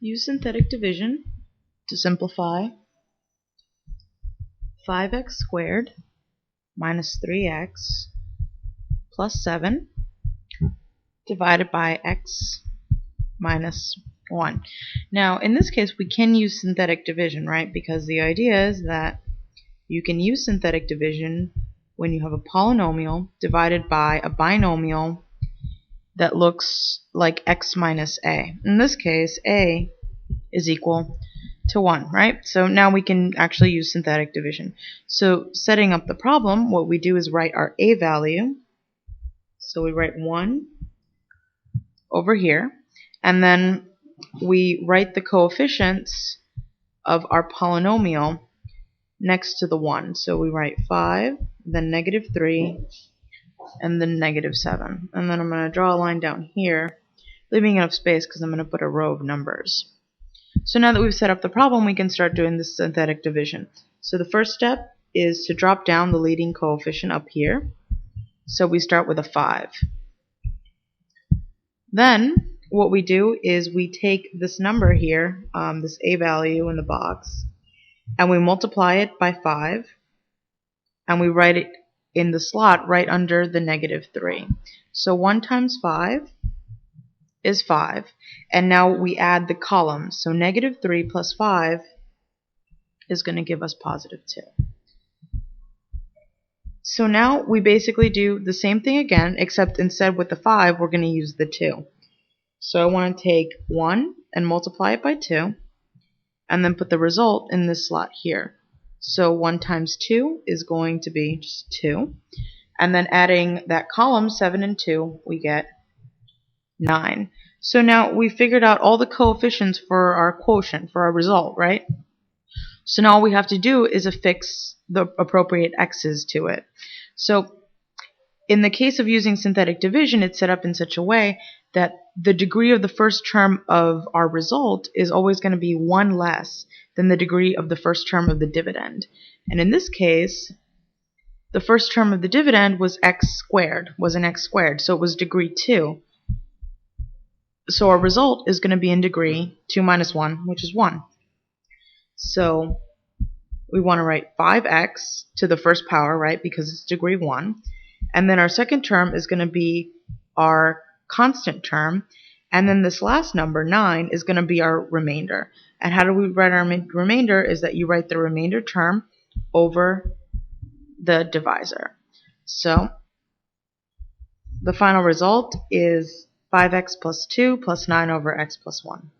Use synthetic division to simplify 5x squared minus 3x plus 7 divided by x minus 1. Now, in this case, we can use synthetic division, right? Because the idea is that you can use synthetic division when you have a polynomial divided by a binomial that looks like x minus a. In this case, a is equal to 1, right? So now we can actually use synthetic division. So setting up the problem, what we do is write our a value. So we write 1 over here, and then we write the coefficients of our polynomial next to the 1. So we write 5, then negative 3, and then negative 7. And then I'm going to draw a line down here, leaving enough space because I'm going to put a row of numbers. So now that we've set up the problem, we can start doing this synthetic division. So the first step is to drop down the leading coefficient up here. So we start with a 5. Then what we do is we take this number here, this a value in the box, and we multiply it by 5, and we write it in the slot right under the negative 3. So 1 times 5 is 5, and now we add the columns. So negative 3 plus 5 is going to give us positive 2. So now we basically do the same thing again, except instead with the 5 we're going to use the 2. So I want to take 1 and multiply it by 2, and then put the result in this slot here. So 1 times 2 is going to be just 2, and then adding that column 7 and 2 we get 9. So now we figured out all the coefficients for our quotient, for our result, right? So now all we have to do is affix the appropriate x's to it. So in the case of using synthetic division, it's set up in such a way that the degree of the first term of our result is always going to be 1 less than the degree of the first term of the dividend. And in this case, the first term of the dividend was x squared, so it was degree 2. So our result is going to be in degree 2 minus 1, which is 1. So we want to write 5x to the first power, right, because it's degree 1. And then our second term is going to be our constant term. And then this last number, 9, is going to be our remainder. And how do we write our remainder? Is that you write the remainder term over the divisor. So the final result is 5x plus 2 plus 9 over x plus 1.